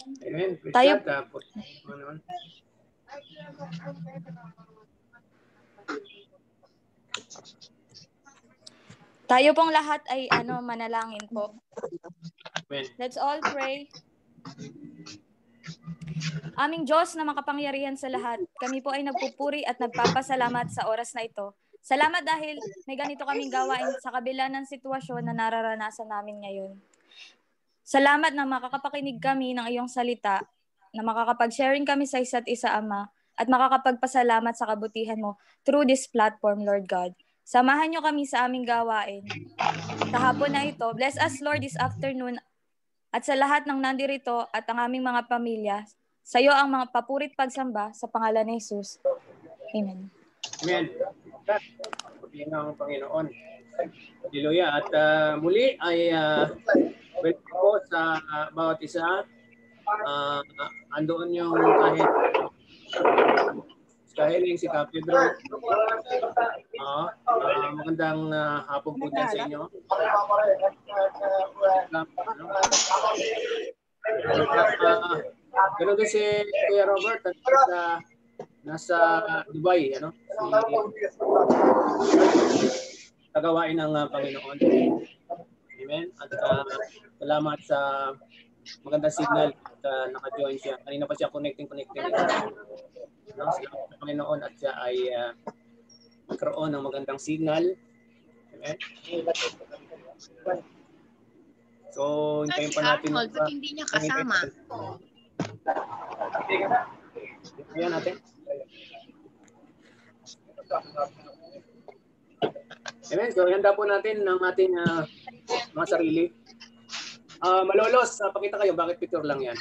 Amen. Tayo- Tayo pong lahat ay manalangin po. Amen. Let's all pray. Aming Diyos na makapangyarihan sa lahat, kami po ay nagpupuri at nagpapasalamat sa oras na ito. Salamat dahil may ganito kaming gawain sa kabila ng sitwasyon na nararanasan namin ngayon. Salamat na makakapakinig kami ng iyong salita, na makakapag-sharing kami sa isa't isa, Ama, at makakapagpasalamat sa kabutihan mo through this platform, Lord God. Samahan niyo kami sa aming gawain. Sa hapon na ito, bless us, Lord, this afternoon, at sa lahat ng nandirito at ang aming mga pamilya. Sa iyo ang mga papurit pagsamba sa pangalan ni Jesus. Amen. Amen. Pagpapagin ng Panginoon. Hallelujah. At muli ay welcome po sa bawat isa. Andoon yung kahiling si Ka Pedro. Magandang hapon po dyan sa inyo. Ganun din si Kuya Robert at nasa Dubai, tagawain ng Panginoon. Amen. At salamat sa magandang signal at naka-join siya. Kanina pa siya connecting. Salamat sa Panginoon at siya ay magkaroon ng magandang signal. Amen. So, hintayin pa natin. Arnold, ba't hindi niya kasama? Ayan natin. Amen. So, handa po natin ng ating mga sarili. Malolos, pakita kayo. Bakit picture lang yan?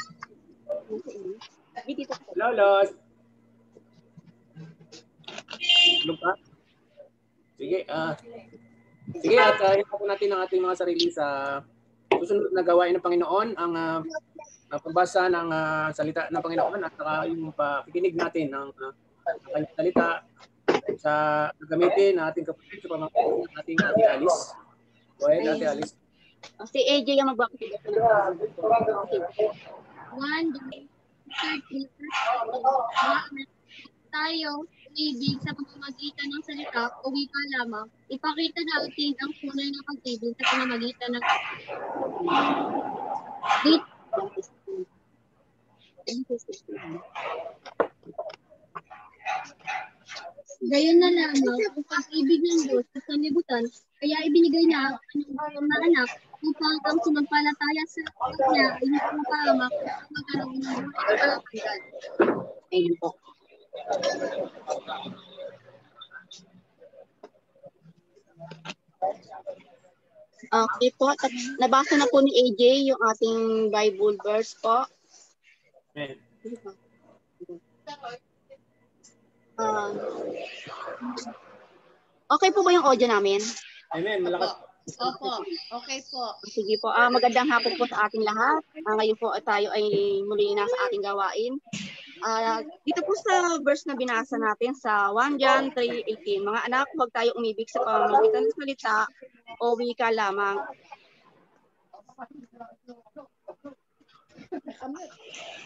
Lolos. Ano pa? Sige. Sige, at handa po natin ang ating mga sarili sa susunod na gawain ng Panginoon, ang pagbasa ng salita ng Panginoon at saka yung pakikinig natin ng kanyang salita sa gagamitin ng ating kapatid sa pamamagitan ng ating Ate Alice. Go ahead, Ate Alice. Si AJ yung magbakit. 1, 2, 3, tayo ibig sa pamamagitan ng salita o wika lamang, ipakita natin ang tunay na pag-ibig sa pamamagitan ng gayon na lamang ang pag-ibig ng Diyos sa sanlibutan, kaya ibinigay niya ang na anak upang ang sumampalataya sa Kanya ay hindi mapahamak at magkaroon ng buhay na hanggan. Ayun po. Okay po, nabasa na po ni AJ yung ating Bible verse po. Amen. Okay po ba yung audio namin? Amen. Malakas. Opo, okay po. Sige po. Magandang hapon po sa ating lahat. Ngayon po tayo ay muli na sa ating gawain. Dito po sa verse na binasa natin sa 1 John 3:18, mga anak, huwag tayo umibig sa pamamagitan ng salita o wika lamang.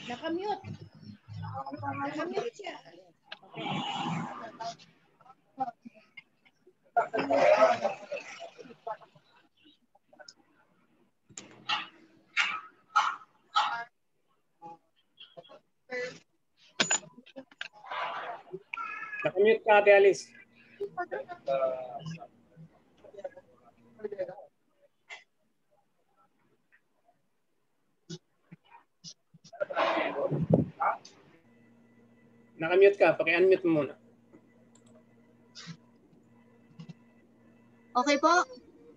Nakamute siya. Nakamute ka, Ate Alice. Nakamute ka, paki-unmute mo muna. Okay po?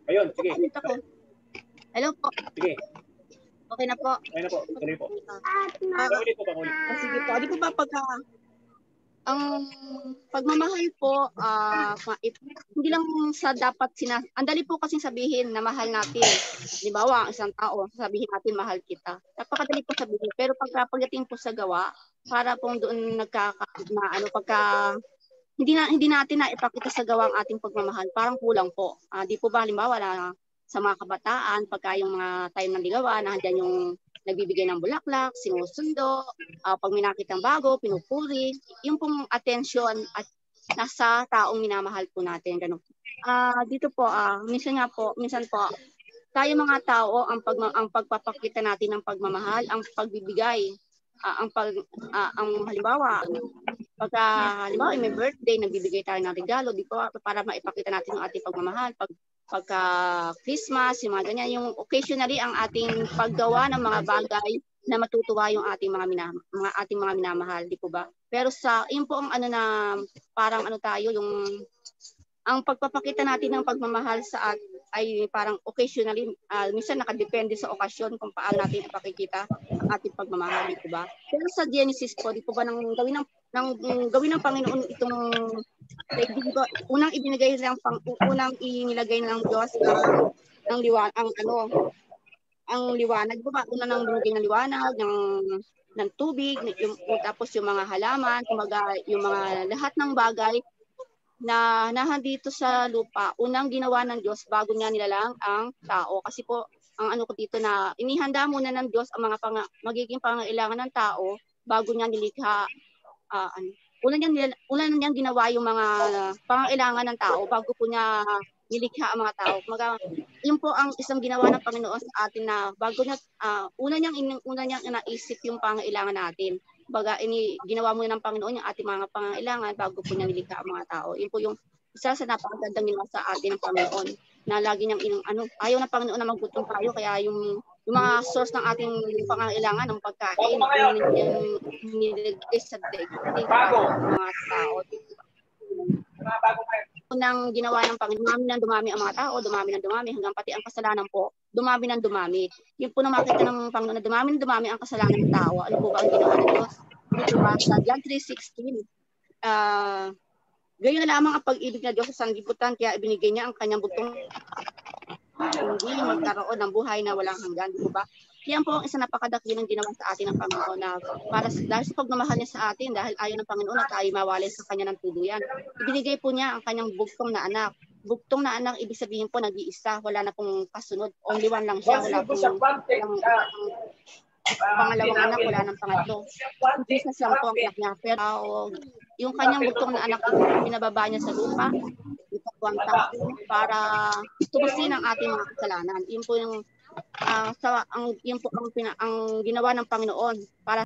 Ayun, sige. Hello po. Sige. Okay na po. Okay na po. Tuloy po. Sige po. Di po ba pagka ang pagmamahal po, hindi lang sa dapat ang dali po kasing sabihin na mahal natin. Di ba, ang isang tao, sabihin natin mahal kita. Napakadali po sabihin. Pero pagdating po sa gawa, para pong doon pagka hindi natin na ipakita sa gawa ang ating pagmamahal, parang kulang po. Di po ba halimbawa sa mga kabataan, pagka yung mga time ng ligawan, nandiyan yung nagbibigay ng bulaklak, sinusundo, pag may nakitang bago, pinupuri, yung pong attention at nasa taong minamahal po natin. Ganun. Dito po, minsan po, tayo mga tao, ang pagpapakita natin ng pagmamahal, ang pagbibigay, ang halimbawa, halimbawa may birthday, nagbibigay tayo ng regalo, di po, para maipakita natin yung ating pagmamahal. Pagka Christmas, yung mga ganyan, yung occasionally ang ating paggawa ng mga bagay na matutuwa yung ating mga minamahal, di po ba? Pero yun po ang parang tayo, ang pagpapakita natin ng pagmamahal ay parang occasionally, minsan nakadepende sa okasyon kung paano natin ipakikita ang ating pagmamahal, di po ba? Pero sa Genesis po, di po ba, gawin ng Panginoon itong unang inilagay ng Diyos ang liwanag, di ba? Una nang binigay ng liwanag, ng tubig, tapos yung mga halaman, yung mga lahat ng bagay na nahandito sa lupa, unang ginawa ng Diyos bago niya nilalang ang tao. Kasi po, ang ko dito na inihanda muna ng Diyos ang mga magiging pangangailangan ng tao bago niya nilikha. Una niyang ginawa yung mga pangangailangan ng tao bago po niya nilikha ang mga tao. Yun po ang isang ginawa ng Panginoon sa atin na bago niya, una niyang naisip yung pangangailangan natin. Ginawa muna ng Panginoon yung ating mga pangangailangan bago po niya nilikha ang mga tao. Yun po yung isa sa napakagandang ginawa sa atin ng Panginoon na lagi niyang ayaw ng Panginoon na magutom tayo, kaya yung mga source ng ating pangangailangan ng pagkain yung nilagay sa daigdig para sa mga tao. Unang ginawa ng Panginoon, dumami ang mga tao, dumami hanggang pati ang kasalanan po, dumami. Yun po na makita ng Panginoon na dumami ang kasalanan ng tao. Ano po ba ang ginawa ng Diyos? Dito ba sa John 3:16, gayon na lamang ang pag-ibig na Diyos sa sanlibutan, kaya ibinigay niya ang kanyang bugtong hindi magkaroon ng buhay na walang hanggan, di ba? Yan po ang isang napakadakilang ginawa sa atin ng Panginoon na dahil sa pagmamahal niya sa atin, dahil ayaw ng Panginoon na tayo mawalay sa kanya ng tuluyan. Ibinigay po niya ang kanyang bugtong na anak. Bugtong na anak, ibig sabihin po nag-iisa, wala na pong kasunod. Only one lang siya, wala pong pangalawang anak, wala nang pangatlo. Jesus lang po ang anak niya. Pero yung kanyang bugtong na anak, binababa niya sa lupa, para tubusin ang ating mga kasalanan. Yun po yung ang ginawa ng Panginoon para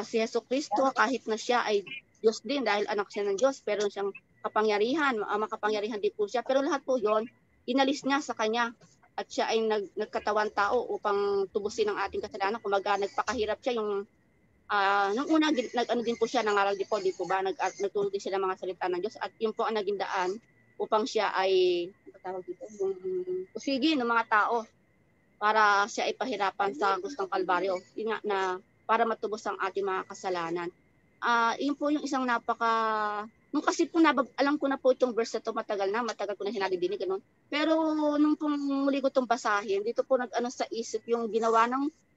si Jesucristo, kahit na siya ay Diyos din dahil anak siya ng Diyos, pero siyang makapangyarihan din po siya, pero lahat po yon inalis niya sa kanya at siya ay nagkatawan tao upang tubusin ang ating kasalanan. Kumaga nagpakahirap siya yung nung una din po siya, nangaral din po ba, nagturo din siya ng mga salita ng Diyos, at yun po ang naging daan upang siya ay usigi ng mga tao para siya ay pahirapan sa gustong Kalbaryo. Yun nga, na para matubos ang ating mga kasalanan. Yun po yung isang nung kasi po alam ko na po itong verse na to, matagal ko na sinadidinig, ganun. Pero nung pong muli ko itong basahin, dito po sa isip yung ginawa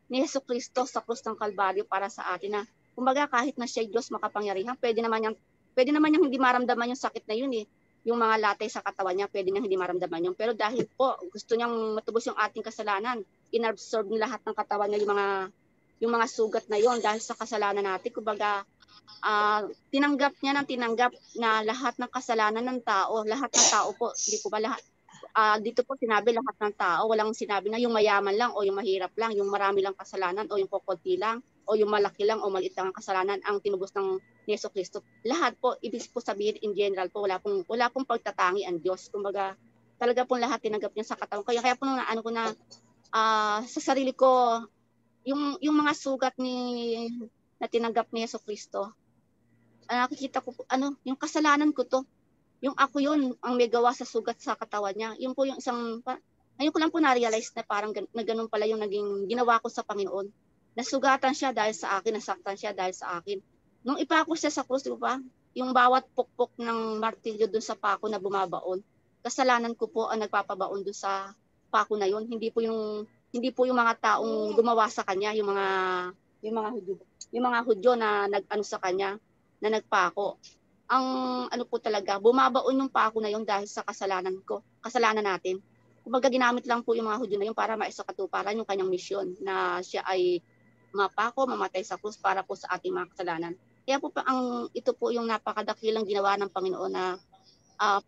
ni Jesucristo sa krus ng Kalbaryo para sa atin, na kumbaga kahit na siya Diyos makapangyarihan, pwede naman niyang hindi maramdaman yung sakit na yun eh. Yung mga latay sa katawan niya, pwede niyang hindi maramdaman yun. Pero dahil po gusto niyang matubos yung ating kasalanan, inabsorb ng lahat ng katawan niya yung mga sugat na yon dahil sa kasalanan natin. Kumbaga, tinanggap na lahat ng kasalanan ng tao, lahat ng tao po, hindi po ba lahat? Dito po sinabi lahat ng tao, walang sinabi na yung mayaman lang o yung mahirap lang, yung marami lang kasalanan o yung kokonti lang, o yung malaki lang o maliit lang ang kasalanan ang tinubos ng Jesucristo. Lahat po, ibig po sabihin in general po, wala pong pagtatangi ang Diyos. Kumbaga, talaga pong lahat tinanggap niya sa katawan. Kaya po sa sarili ko, yung mga sugat na tinanggap ni Jesucristo, nakikita ko po, yung kasalanan ko to. Yung ako yun, ang may gawa sa sugat sa katawan niya. Yun po yung isang, ngayon ko lang po na-realize na parang na ganun pala yung naging ginawa ko sa Panginoon. Nasugatan siya dahil sa akin, nasaktan siya dahil sa akin. Nung ipako siya sa krus, di ba? Yung bawat pukpok ng martilyo dun sa pako na bumabaon, kasalanan ko po ang nagpapabaon dun sa pako na yun. Hindi po yung mga taong gumawa sa kanya, yung mga Hudyo na nag-ano sa kanya, na nagpako. Ang po talaga, bumabaon yung pako na yun dahil sa kasalanan natin. kumbaga ginamit lang po yung mga Hudyo na yun para maisakatuparan yung kanyang misyon na siya ay mapako, mamatay sa krus para po sa ating mga kasalanan. Kaya po ito po yung napakadakilang ginawa ng Panginoon na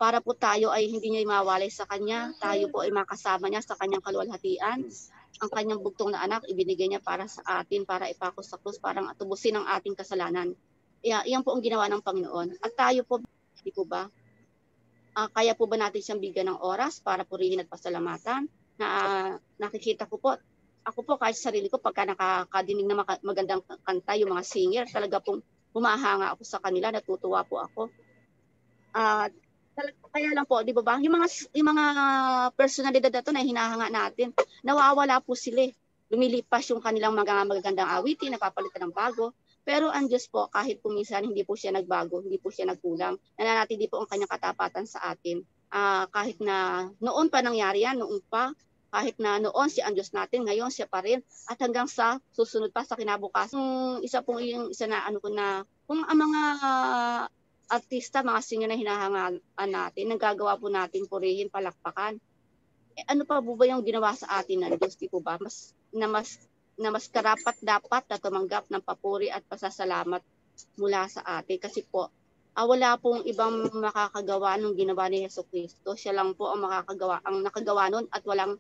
para po tayo ay hindi niya mawalay sa Kanya, tayo po ay makasama niya sa Kanyang kaluwalhatian. Ang Kanyang bugtong na anak, ibinigay niya para sa atin, para ipako sa krus, para tubusin ang ating kasalanan. Iyan po ang ginawa ng Panginoon. At tayo po, di po ba? Kaya po ba natin siyang bigyan ng oras para purihin at pasalamatan? Nakikita ko po, ako po kahit sa sarili ko, pagka nakakadinig na magandang kanta, yung mga singer, talaga pong humahanga ako sa kanila, natutuwa po ako. Kaya lang po, di ba ba? Yung mga personalidad na ito na hinahanga natin, nawawala po sila. Lumilipas yung kanilang magagandang awitin, napapalitan ng bago. Pero ang Diyos po, kahit po minsan hindi po siya nagbago, hindi po siya nagkulang, nananatili po ang kanyang katapatan sa atin. Kahit na noon pa nangyari yan, noon pa, kahit na noon siya ang Diyos natin, ngayon siya pa rin. At hanggang sa susunod pa sa kinabukasan. Isa na ano ko na, kung ang mga artista, mga singer na hinahangaan natin, nagagawa po natin purihin, palakpakan. Ano pa po ba yung ginawa sa atin ng Diyos? Di po ba? Mas karapat dapat na tumanggap ng papuri at pasasalamat mula sa atin. Kasi po, wala pong ibang makakagawa ng ginawa ni Jesucristo. Siya lang po ang nakagawa nun at walang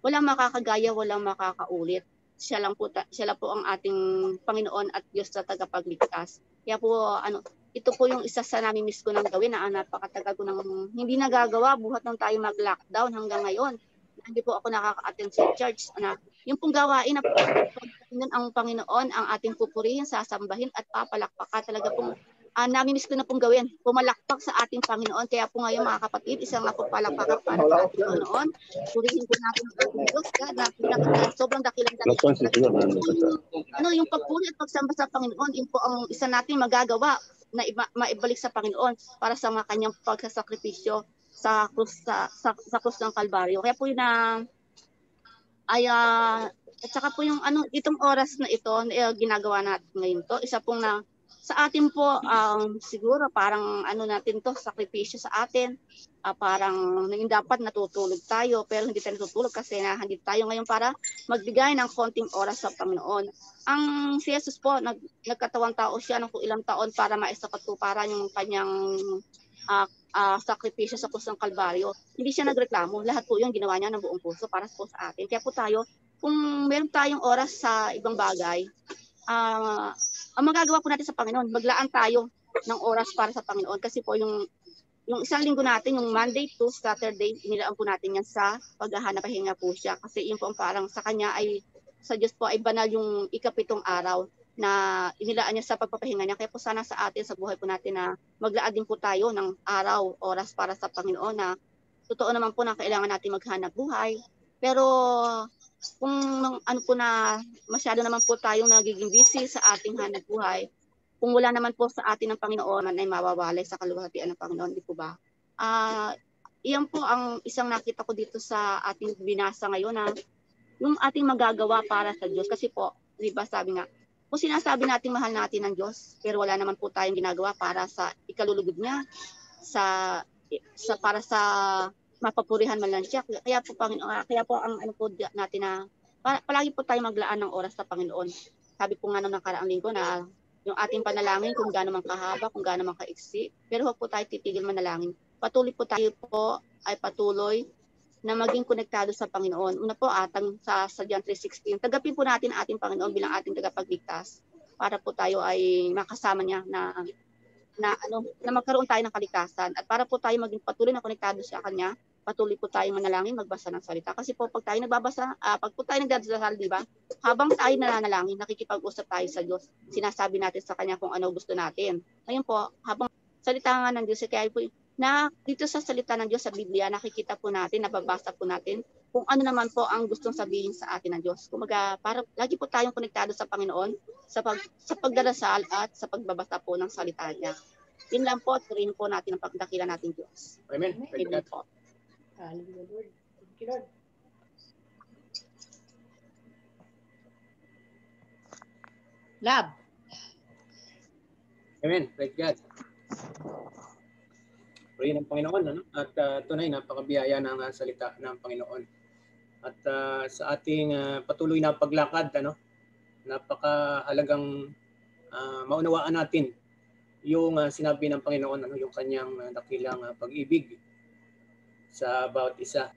makakagaya, walang makakaulit. Siya lang po ang ating Panginoon at Diyos na tagapagligtas. Kaya po, ito po yung isa sa namimiss ko nang gawin na napakatagal ko nang hindi nagagawa buhat nang tayo mag-lockdown hanggang ngayon. Hindi po ako nakaka-attend sa church. Yung pong gawain na ang Panginoon, ang ating pupurihin, sasambahin at papalakpakan. Talaga pong namimiss ko na pong gawin. Pumalakpak sa ating Panginoon. Kaya po ngayon mga kapatid, isang napapalakpakan para sa ating Panginoon. Purihin po natin ang ating Diyos. Sobrang dakilang yung pagpuri at pagsamba sa Panginoon, yun po ang isa natin magagawa na maibalik sa Panginoon para sa mga kanyang pagsasakripisyo sa krus ng Kalbaryo. Kaya po yun at saka po yung itong oras na ito ginagawa natin ngayon to, isa pong sa atin po siguro parang natin to, sakripisyo sa atin. Parang dapat natutulog tayo pero hindi tayo natutulog kasi hindi tayo ngayon para magbigay ng konting oras sa Panginoon. Ang si Jesus po, nagkatawang tao siya ng ilang taon para maisakatuparan yung kanyang sakripisyo sa krus ng Kalbaryo. Hindi siya nagreklamo. Lahat po yung ginawa niya ng buong puso para po sa atin. Kaya po tayo, kung meron tayong oras sa ibang bagay, ang magagawa po natin sa Panginoon, maglaan tayo ng oras para sa Panginoon. Kasi po yung isang linggo natin, yung Monday to Saturday, inilaan po natin yan sa paghahanap pahinga po siya. Kasi yun po ang parang sa kanya sa Diyos po ay banal yung ikapitong araw na inilaan niya sa pagpapahinga niya. Kaya po sana sa atin, sa buhay po natin na maglaan din po tayo ng araw, oras para sa Panginoon na totoo naman po na kailangan natin maghanap buhay. Pero kung masyado naman po tayong nagiging busy sa ating hanap buhay, kung wala naman po sa atin ng Panginoon ay mawawalay sa kaluwalhatian ng Panginoon, di po ba? Iyan po ang isang nakita ko dito sa ating binasa ngayon na yung ating magagawa para sa Diyos. Kasi po, di ba sabi nga, kung sinasabi natin mahal natin ng Diyos, pero wala naman po tayong ginagawa para sa ikalulugod niya, para sa mapapurihan man lang siya. Kaya po, kaya po ang po natin na palagi po tayo maglaan ng oras sa Panginoon. Sabi po nga nung nakaraang linggo na yung ating panalangin kung gaano man kahaba, kung gaano man kaiksi, pero huwag po tayo titigil manalangin. Patuloy po tayo ay patuloy na maging konektado sa Panginoon. Una po sa John 3:16, tagapin po natin ating Panginoon bilang ating tagapagligtas para po tayo ay makasama niya na magkaroon tayo ng kaligtasan at para po tayo maging patuloy na konektado sa Kanya, patuloy po tayong manalangin, magbasa ng salita. Kasi po pag tayo nagbabasa, pag po tayo nagdadasal, di ba? Habang tayo nananalangin, nakikipag-usap tayo sa Diyos. Sinasabi natin sa Kanya kung ano gusto natin. Ngayon po, habang salita nga ng Diyos, kaya po na dito sa salita ng Diyos sa Biblia, nakikita po natin, nababasa po natin kung ano naman po ang gustong sabihin sa atin ng Diyos. Kumaga, para lagi po tayong konektado sa Panginoon sa pagdarasal at sa pagbabasa po ng salita niya. Yun lang po, turin po natin ang pagdakilan natin Diyos. Amen. Amen po. Hallelujah, Lord. Thank you, Lord. Lab. Amen. Praise God. purihin ng Panginoon, ano? At tunay napakabiyaya ng salita ng Panginoon. At sa ating patuloy na paglakad, ano, napakahalagang maunawaan natin yung sinabi ng Panginoon, ano, yung kanyang dakilang pag-ibig sa bawat isa.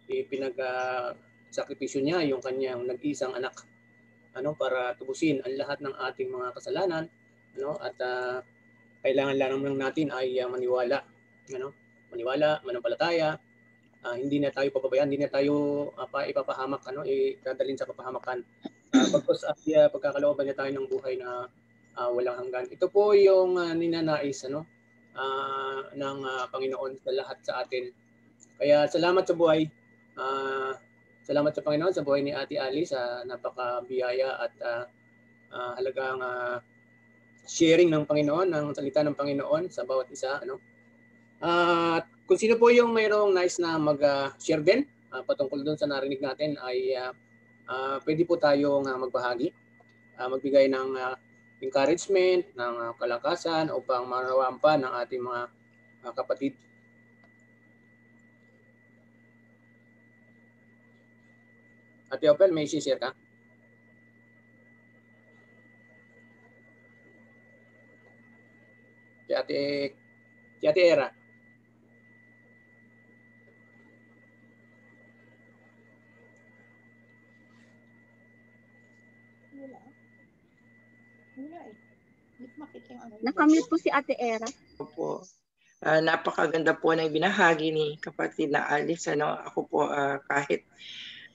Ipinag-sakripisyo niya yung kanyang nag-isang anak, ano, para tubusin ang lahat ng ating mga kasalanan, ano, at kailangan lang natin ay maniwala, ano, manampalataya, hindi na tayo pababayaan, hindi na tayo ipapahamak, ano, dadalhin sa kapahamakan. Pagkos pagkakalooban niya tayo ng buhay na walang hanggan. Ito po yung ninanais, ano, ng Panginoon sa lahat sa atin. Kaya salamat sa buhay. Salamat sa Panginoon sa buhay ni Ate Ali sa napakabiyaya at halagang sharing ng Panginoon, ng salita ng Panginoon sa bawat isa, ano. At kung sino po yung mayroong nice na mag-share din patungkol doon sa narinig natin ay pwede po tayong magbahagi, magbigay ng encouragement, ng kalakasan upang marawaan pa ng ating mga kapatid. Ate Opel, may share ka? Si Ate Era. Wala eh. Hindi ko makita yung ano. Nakamute po si Ate Era. Po. Napakaganda po ng binahagi ni kapatid na Alice. Ano, ako po kahit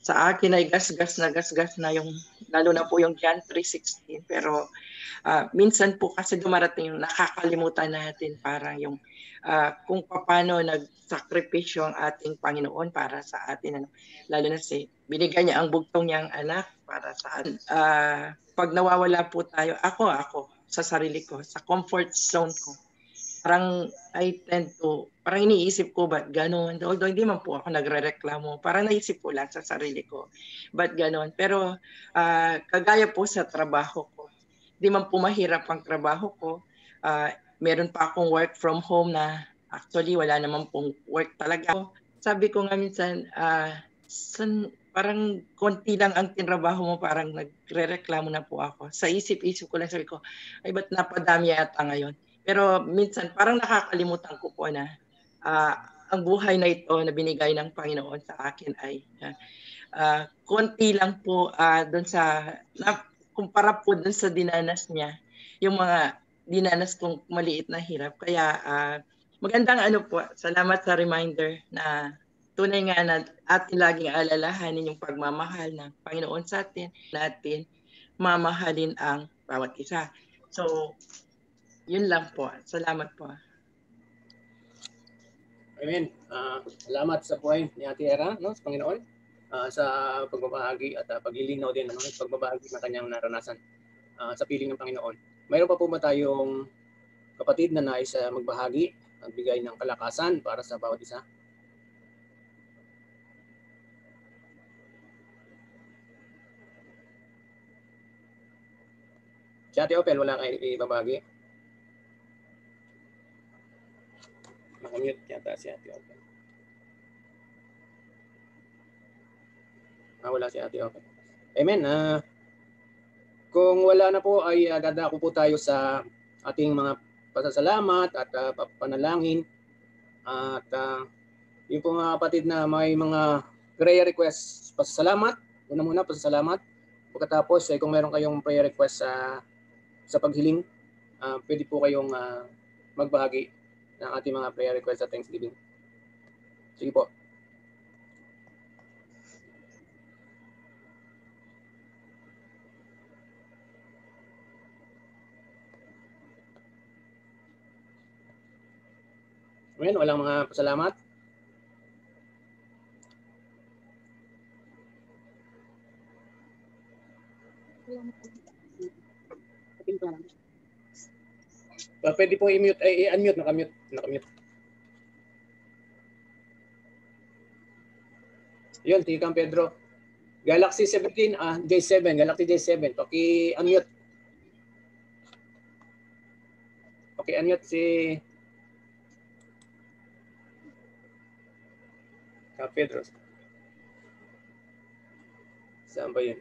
sa akin ay gasgas na yung, lalo na po yung John 3:16. Pero minsan po kasi dumarating yung nakakalimutan natin parang yung kung paano nagsakripisyo ang ating Panginoon para sa atin. Ano, lalo na binigay niya ang bugtong niyang anak para sa atin. Pag nawawala po tayo, ako sa sarili ko, sa comfort zone ko, parang I tend to, parang iniisip ko, ba't gano'n? Although hindi man po ako nagre-reklamo, parang naisip ko lang sa sarili ko, ba't gano'n? Pero kagaya po sa trabaho ko, hindi man po mahirap ang trabaho ko. Meron pa akong work from home na actually wala naman pong work talaga. Sabi ko nga minsan, parang konti lang ang tinrabaho mo, parang nagre-reklamo na po ako. Sa isip-isip ko lang, sabi ko, ay ba't napadami yata ngayon? Pero minsan parang nakakalimutan ko po na ang buhay na ito na binigay ng Panginoon sa akin ay konti lang po doon sa, kumpara po doon sa dinanas niya, yung mga dinanas kong maliit na hirap. Kaya magandang ano po, salamat sa reminder na tunay nga na atin laging alalahanin yung pagmamahal ng Panginoon sa atin, natin mamahalin ang bawat isa. So, yun lang po. Salamat po. Amen. Salamat sa buhay ni Ate Era, no, sa Panginoon, sa pagbabahagi at paglilinaw din, ano, pagbabahagi ng kanyang naranasan sa piling ng Panginoon. Mayroon pa po ba tayong kapatid na nais magbahagi, magbigay ng kalakasan para sa bawat isa? Si Ate Opel, wala kayo ibabahagi? Nakamute yata si Ate Opel. Wala si Ate Opel. Amen. Kung wala na po ay dadako po tayo sa ating mga pasasalamat at panalangin. At yung po mga kapatid na may mga prayer requests, pasasalamat. Una pasasalamat. Pagkatapos, kung meron kayong prayer request sa paghiling, pwede po kayong magbahagi ng ating mga prayer requests sa Thanksgiving. Sige po. Amen. Walang mga pasalamat. Pwede po i-mute, i-unmute, nakamute. Yun, Tikang Pedro. Galaxy 17, J7, Galaxy J7. Okay, unmute si Pedro. Saan ba yun?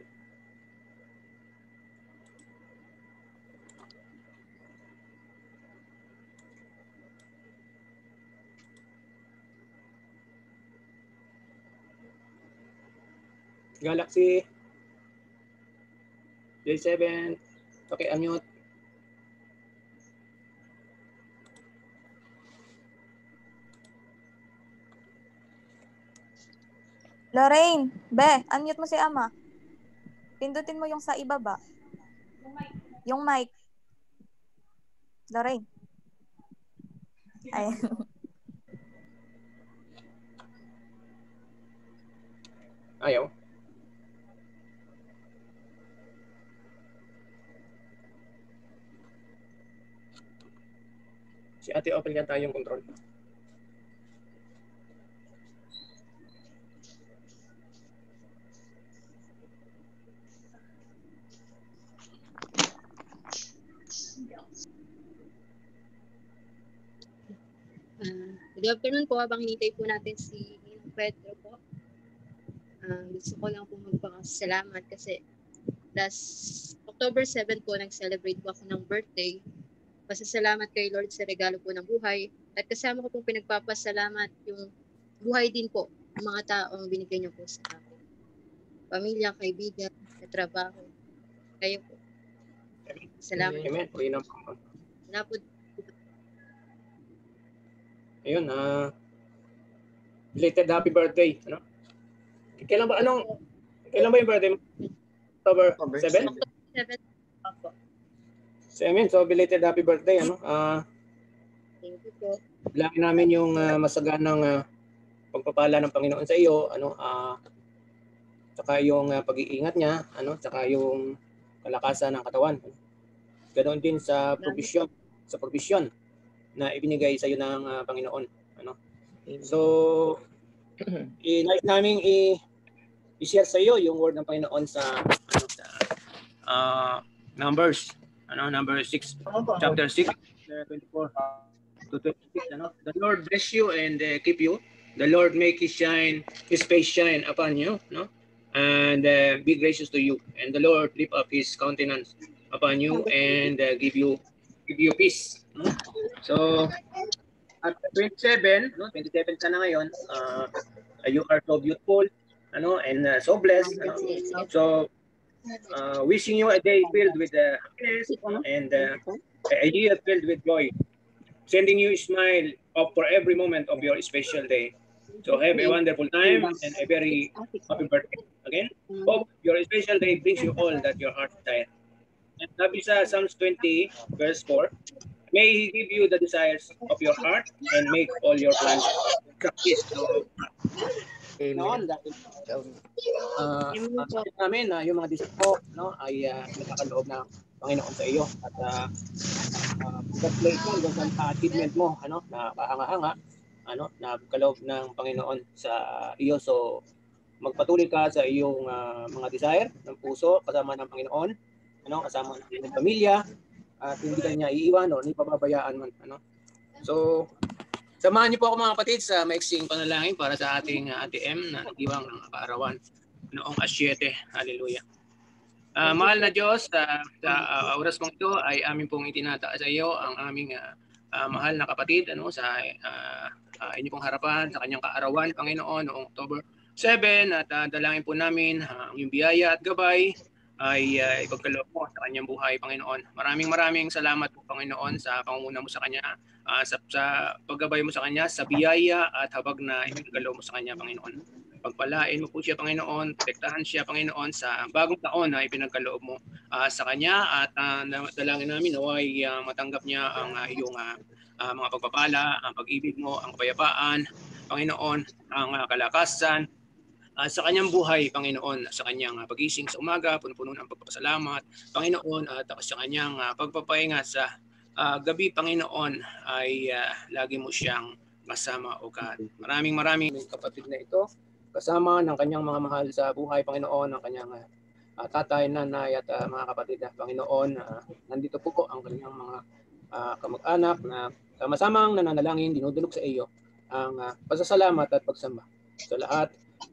Galaxy J7. Okay, unmute. Lorraine, be, unmute mo si Ama. Pindutin mo yung sa ibaba. Yung mic. Lorraine. Ayan. Ayaw. Si Ate Opel yata yung control. Good afternoon po, habang hinintay po natin si Pedro po. Gusto ko lang po magpakasalamat kasi last October 7 po, nag-celebrate po ako ng birthday. Pasasalamat kay Lord sa regalo po ng buhay. At kasama ko pong pinagpapasalamat yung buhay din po ng mga taong binigay niyo po sa akin. Pamilya, kaibigan, trabaho. Kayo po. Salamat. Amen. Wala po. Ayun, belated happy birthday. Ano? Kailan ba yung birthday mo? October 7? October 7 po. So, amen. So, belated happy birthday. Ano? Thank you po. Bilangin namin yung masaganang pagpapala ng Panginoon sa iyo. Ano? Saka yung pag-iingat niya. Ano? Saka yung kalakasan ng katawan. Ganoon din sa provision na ibinigay sa iyo ng Panginoon. Ano? So, nais namin i-share sa iyo yung word ng Panginoon sa Numbers, number 6, chapter 6, 24 to 26. Ano? The Lord bless you and keep you. The Lord make His face shine upon you, no? And be gracious to you. And the Lord lift up His countenance upon you and give you peace. No? So, at 27, 27 ka na ngayon, you are so beautiful, and so blessed. So, wishing you a day filled with happiness and a year filled with joy. Sending you a smile for every moment of your special day. So have a wonderful time and a very happy birthday. Again, hope your special day brings you all that your heart desires. And sabi sa Psalms 20, verse 4, may He give you the desires of your heart and make all your plans practice. So, noon, dahil namin na yung mga desires mo ay nakakaloob ng Panginoon sa iyo. At congratulations doon sa achievement mo, na kahanga-hanga, na kaloob ng Panginoon sa iyo. So, magpatuloy ka sa iyong mga desire ng puso kasama ng Panginoon, kasama ng iyong pamilya, at hindi ka niya iiwan o hindi pababayaan man. So, samahan niyo po ako mga kapatid sa maiksing panalangin para sa ating ATM na nagdiwang ng kaarawan noong 7. Hallelujah. Mahal na Diyos, sa oras mong ito ay amin pong itinataas sa iyo ang aming mahal na kapatid sa inyo pong harapan sa kanyang kaarawan, Panginoon, noong October 7 at dalangin po namin ang iyong biyaya at gabay ay ipagkaloob mo sa kanyang buhay, Panginoon. Maraming salamat po, Panginoon, sa pangunguna mo sa kanya, sa paggabay mo sa kanya, sa biyaya at habag na ipagkaloob mo sa kanya, Panginoon. Pagpalain mo po siya, Panginoon, protektahan siya, Panginoon, sa bagong taon na ipinagkaloob mo sa kanya at dalangin namin naway matanggap niya ang iyong mga pagpapala, ang pag-ibig mo, ang kapayapaan, Panginoon, ang kalakasan, sa kanyang buhay, Panginoon, sa kanyang pagising sa umaga, puno-puno ng pagpapasalamat, Panginoon, at sa kanyang pagpapahinga sa gabi, Panginoon, ay lagi mo siyang kasama, O God. Maraming kapatid na ito, kasama ng kanyang mga mahal sa buhay, Panginoon, ng kanyang tatay, nanay, at mga kapatid na Panginoon. Nandito po ang kanyang mga kamag-anak na sama-samang nananalangin, dinudulog sa iyo ang pasasalamat at pagsamba. sa lahat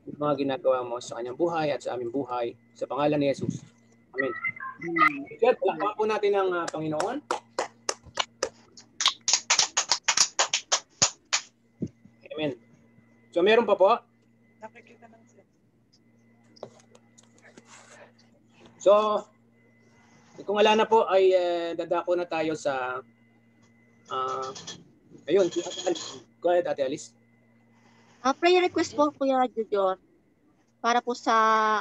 ng mga ginagawa mo sa kanyang buhay at sa aming buhay. Sa pangalan ni Jesus. Amen. Kaya palakpakan po natin ang Panginoon. Amen. So meron pa po. So, kung wala na po ay dadako na tayo sa ayun, go ahead, Ate Alice. Prayer request po, Kuya Jujor, para po sa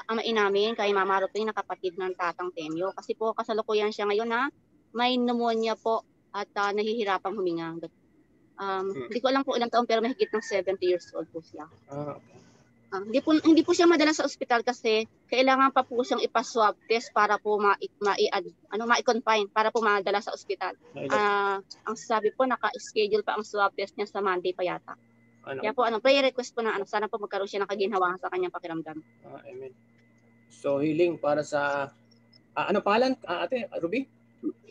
amain namin, kay Mama Ruping na kapatid ng Tatang Temyo. Kasi po kasalukuyan siya ngayon na may pneumonia po at nahihirapang huminga. Hindi ko alam po ilang taon pero mahigit ng 70 years old po siya. Okay. Hindi po siya madala sa ospital kasi kailangan pa po siyang ipa-swab test para po ma-confine para po madala sa ospital. Ang sabi po naka-schedule pa ang swab test niya sa Monday pa yata. Kaya po prayer request po na sana po magkaroon siya ng kaginhawaan sa kanyang pakiramdam. Amen. So healing para sa ano pangalan, Ate Ruby?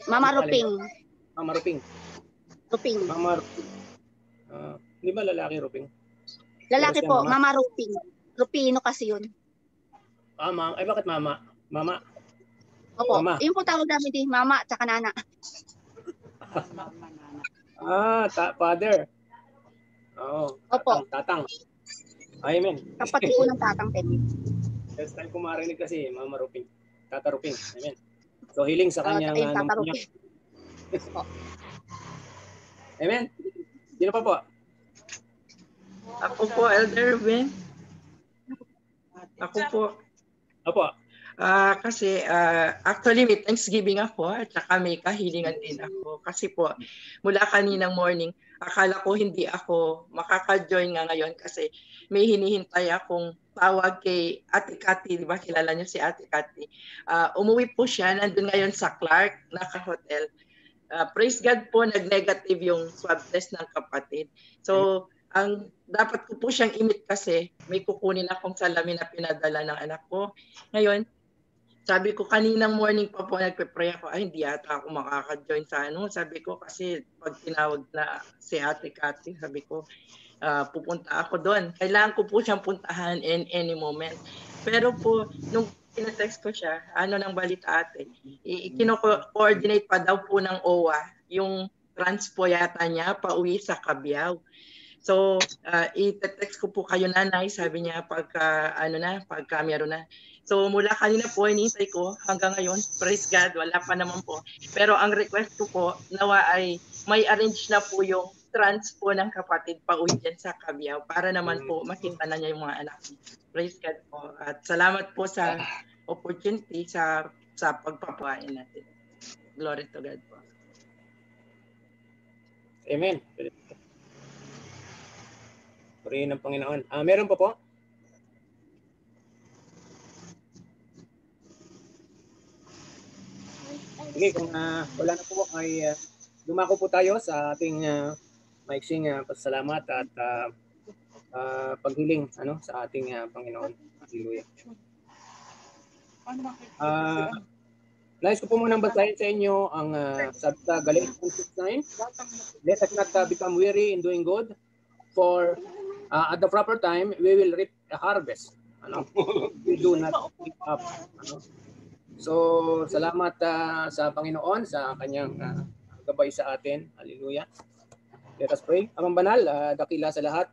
Mama Ruping. Mama Ruping. Ruping. Mama Ruping. Hindi ba lalaki Ruping? Lalaki po, Mama Ruping. Rupino kasi yun. Ay bakit Mama? Mama? Opo, Mama. yun po tawag namin din, Mama at saka Nana. Father. Oo. Opo. Tatang. Amen. Kapatid po ng Tatang Temyo. First time ko marinig kasi, Mama Ruping. Tata Ruping. Amen. So healing sa kanyang Tata Ruping. Amen. Sino pa po? Ako po, Elder Ben. Ako po. Opo. Kasi actually may Thanksgiving ako at saka may kahilingan din ako. Kasi po, mula kaninang morning, akala ko hindi ako makaka-join nga ngayon kasi may hinihintay akong tawag kay Ate Cathy, di ba? Kilala niyo si Ate Cathy. Umuwi po siya, nandun ngayon sa Clark, naka-hotel. Praise God po, nag-negative yung swab test ng kapatid. So, ang dapat ko po siyang imit kasi may kukunin akong salamin na pinadala ng anak ko. Ngayon, sabi ko kaninang morning pa po nagpe-pray ako, ay hindi yata ako makaka-join sa ano. Sabi ko kasi pag tinawag na si Ate Cathy, sabi ko pupunta ako doon. Kailangan ko po siyang puntahan in any moment. Pero po, nung pinatext ko siya, ano nang balita ate, kino-coordinate pa daw po ng OWA yung transpo yata niya pauwi sa Cabiao. So, i-text ko po kayo nanay, sabi niya pagka meron na. So, mula kanina po, inintay ko hanggang ngayon, praise God, wala pa naman po. Pero ang request ko po, nawa ay may arrange na po yung transpo ng kapatid pauwi dyan sa Cabiao para naman po makita na niya yung mga anak niya. Praise God po. At salamat po sa opportunity sa pagpapain natin. Glory to God po. Amen. Purihin ng Panginoon. Meron pa po? Sige, kung wala na po ay dumako po tayo sa ating maiksing pasalamat at paghiling sa ating Panginoon. Hallelujah. Nais ko po munang basahin sa inyo ang sabi sa Galatians 6:9. Let us not become weary in doing good, for at the proper time we will reap a harvest. We do not give up. So, salamat sa Panginoon sa kanyang gabay sa atin. Hallelujah. Let us pray. Amang banal, dakila sa lahat,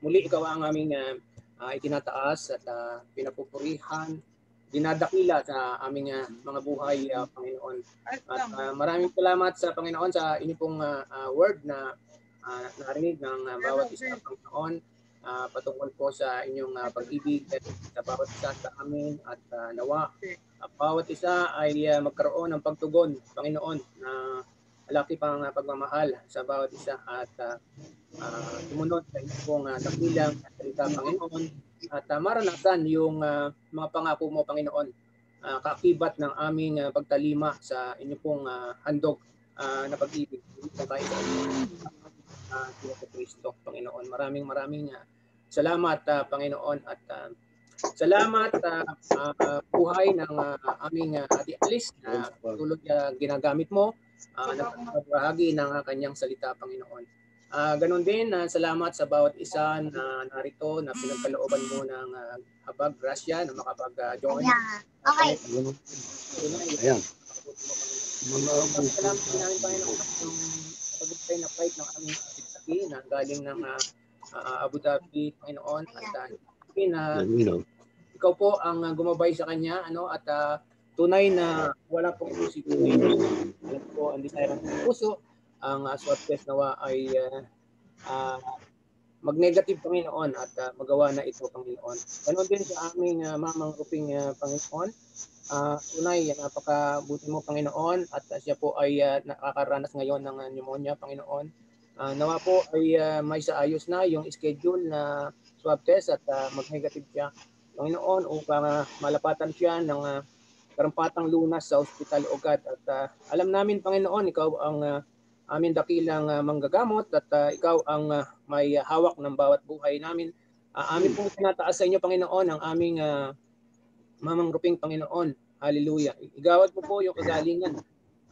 muli ikaw ang aming itinataas at pinapupurihan, dinadakila sa aming mga buhay, Panginoon. At maraming salamat sa Panginoon sa inyo pong word na narinig ng bawat isa, Panginoon, patungkol po sa inyong pag-ibig sa bawat isa sa amin at nawa bawat isa ay magkaroon ng pagtugon, Panginoon, na malaki pang pagmamahal sa bawat isa at sumunod sa inyong dakilang salita, Panginoon, at maranasan yung mga pangako mo, Panginoon, kaakibat ng aming pagtalima sa inyong pong handog na pag-ibig sa kahit Kristo, Panginoon. Maraming salamat, Panginoon, at salamat buhay ng aming Ate Alice na tulad ginagamit mo na pagbahagi ng kanyang salita, Panginoon. Ganon din, salamat sa bawat isa na narito na pinagkalooban mo ng habag, grasya na makapag-join. Okay. Ayan. Salamat din namin, Panginoon, yung pag-ibigay na flight ng aming saki na galing ng Abu Dhabi, Panginoon. At ikaw po ang gumabay sa kanya, at tunay na wala pong isip. Alam po, ang desire ng puso, ang swab test nawa ay mag-negative, Panginoon, at magawa na ito, Panginoon. Ganon din sa aming mamang Ruping, Panginoon. Tunay, napakabuti mo, Panginoon, at siya po ay nakakaranas ngayon ng pneumonia, Panginoon. Nawa po ay may saayos na yung schedule na swab test at mag-negative siya, Panginoon, upang malapatan siya ng karampatang lunas sa ospital o God. At alam namin, Panginoon, ikaw ang aming dakilang manggagamot at ikaw ang may hawak ng bawat buhay namin. Amin pong tinataas sa inyo, Panginoon, ang aming mamang Ruping, Panginoon. Hallelujah. Igawad mo po yung kagalingan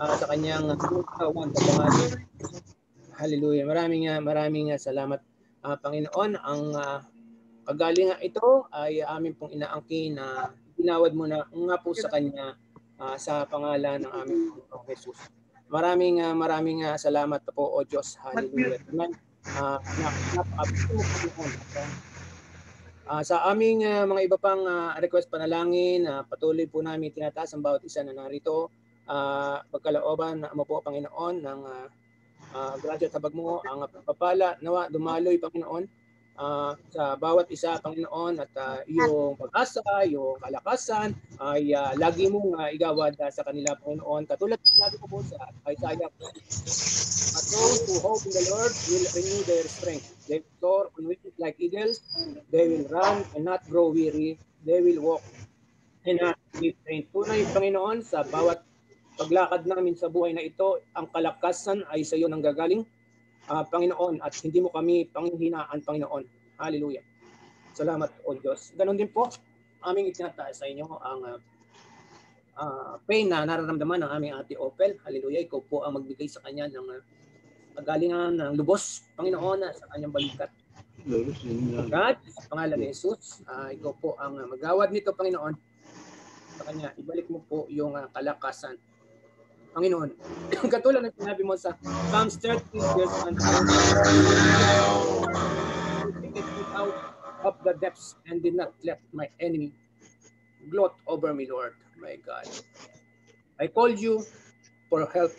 sa kanyang katawan. Hallelujah. Maraming salamat, Panginoon. Ang kagalingan ito ay amin pong inaangkin na ginawad mo na nga po sa kanya sa pangalan ng aming Panginoong Jesus. Maraming salamat po, O Diyos. Hallelujah. Sa aming mga iba pang request panalangin, patuloy po namin tinataas ang bawat isa na narito. Pagkalooban mo po, Panginoon, ng grasya at habag mo, ang pagpapala, nawa dumaloy, Panginoon, sa bawat isa, Panginoon, at yung pag-asa, yung kalakasan ay lagi mong igawad sa kanila, Panginoon. Katulad sabi ko po sa Isaiah, "But those who hope in the Lord will renew their strength. They soar on wings like eagles. They will run and not grow weary. They will walk and not be faint." Tunay, Panginoon, sa bawat paglakad namin sa buhay na ito, ang kalakasan ay sa iyo nang gagaling, Panginoon, at hindi mo kami panghihinaan, Panginoon. Hallelujah. Salamat, O Diyos. Ganon din po, aming itinataas sa inyo ang pain na nararamdaman ng aming ate Opel. Hallelujah. Ikaw po ang magbigay sa kanya ng kagalingan ng lubos, Panginoon, sa kanyang balikat. God, sa pangalan ni Jesus, ikaw po ang magawad nito, Panginoon. Sa kanya, ibalik mo po yung kalakasan, Panginoon. Katulad ng sinabi mo sa Psalms 30, verse 1, "Take me out of the depths and did not let my enemy gloat over me, Lord, my God. I called you for help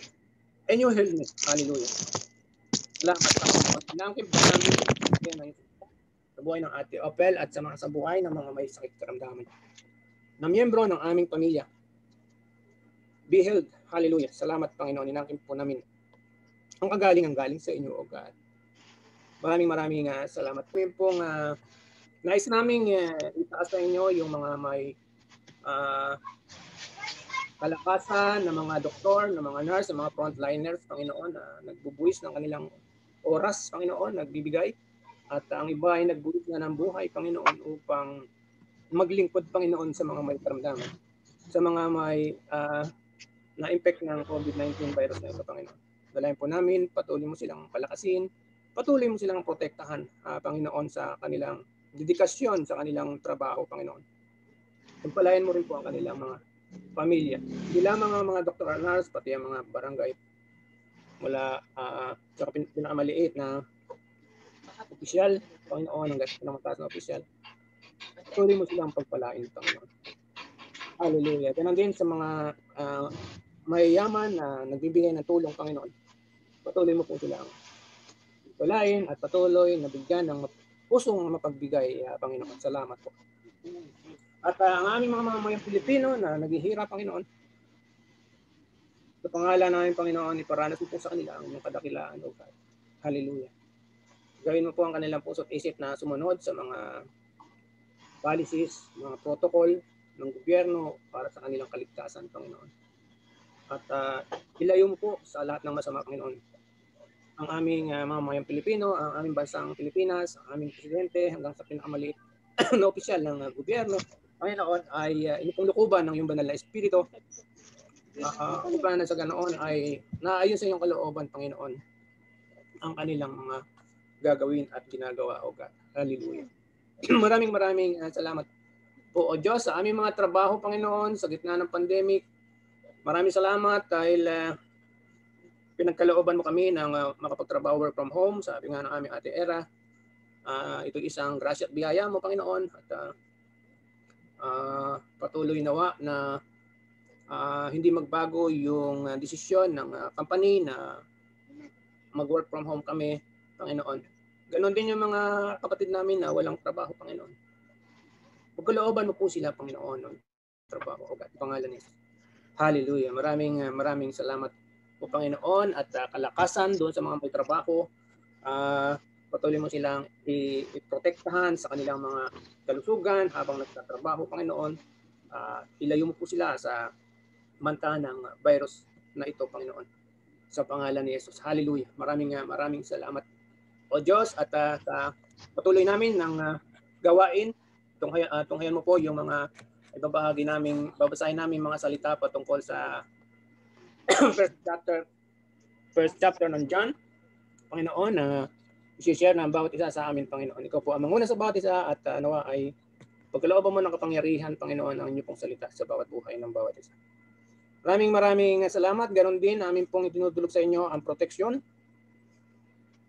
and you healed me." Hallelujah. Salamat, Panginoon. Inangkin po namin sa buhay ng ate Opel at sa buhay ng mga may sakit karamdaman na miyembro ng aming pamilya. Be healed. Hallelujah. Salamat, Panginoon. Inangkin po namin ang kagalingan galing sa inyo, O God. Maraming salamat. Kami pong nais namin itaas sa inyo yung mga may kalakasan ng mga doktor, ng mga nurse, ng mga frontliners, Panginoon, na nagbubuwis ng kanilang oras, Panginoon, nagbibigay. At ang iba ay nagbuwis na ng buhay, Panginoon, upang maglingkod, Panginoon, sa mga may karamdaman, sa mga may na-impact ng COVID-19 virus na ito, Panginoon. Dalayan po namin, patuloy mo silang palakasin, patuloy mo silang protektahan, Panginoon, sa kanilang dedikasyon sa kanilang trabaho, Panginoon. Pagpalayan mo rin po ang kanilang mga pamilya. Hindi lamang ang mga doktor at nurse, pati ang mga barangay mula sa pinakamaliit na opisyal, Panginoon, hanggang sa pinakamataas na opisyal. Patuloy mo silang pagpalain, Panginoon. Hallelujah. Ganon din sa mga mayayaman na nagbibigay ng tulong, Panginoon. Patuloy mo po silang palain at patuloy na bigyan ng pusong mapagbigay, Panginoon. Salamat po. At ang aming mga mamamayang Pilipino na naghihirap, Panginoon, sa pangalan namin, Panginoon, iparanas mo po sa kanila ang mga kadakilaan, O God. Hallelujah. Gawin mo po ang kanilang puso't isip na sumunod sa mga policies, mga protocol ng gobyerno para sa kanilang kaligtasan, Panginoon. At ilayo mo po sa lahat ng masama, Panginoon, ang aming mamamayang Pilipino, ang aming bansang Pilipinas, ang aming presidente, hanggang sa pinakamaliit na opisyal ng gobyerno, Panginoon, ay inipong lukuban ng iyong banal na espiritu, upang na sa ganoon ay naayon sa iyong kalooban, Panginoon. ang kanilang mga gagawin at ginagawa, O God. Hallelujah. Maraming salamat po, O Diyos, sa aming mga trabaho, Panginoon, sa gitna ng pandemic. Maraming salamat dahil pinagkalooban mo kami ng makapagtrabaho work from home. Sabi nga ng aming Ate Era, ito isang grasya at biyaya mo, Panginoon. At patuloy nawa na hindi magbago yung desisyon ng company na mag-work from home kami, Panginoon. Ganon din yung mga kapatid namin na walang trabaho, Panginoon. Pagkalooban mo po sila, Panginoon, ng trabaho. O God, pangalan ni Jesus. Hallelujah. Maraming salamat po, Panginoon, at kalakasan doon sa mga may trabaho. Patuloy mo silang i-protektahan sa kanilang mga kalusugan habang nagtatrabaho, Panginoon. Ilayo mo po sila sa manta ng virus na ito, Panginoon. Sa pangalan ni Jesus. Hallelujah. Maraming salamat, O Diyos, at patuloy namin ng gawain. Tunghayan mo po yung mga babasahin namin mga salita patungkol sa first chapter ng John, Panginoon, na i-share ng bawat isa sa amin, Panginoon. Ikaw po ang manguna sa bawat isa at nawa ay pagkalooban mo ng kapangyarihan, Panginoon, ang inyong pong salita sa bawat buhay ng bawat isa. Maraming salamat. Ganon din namin pong itinutulog sa inyo ang proteksyon.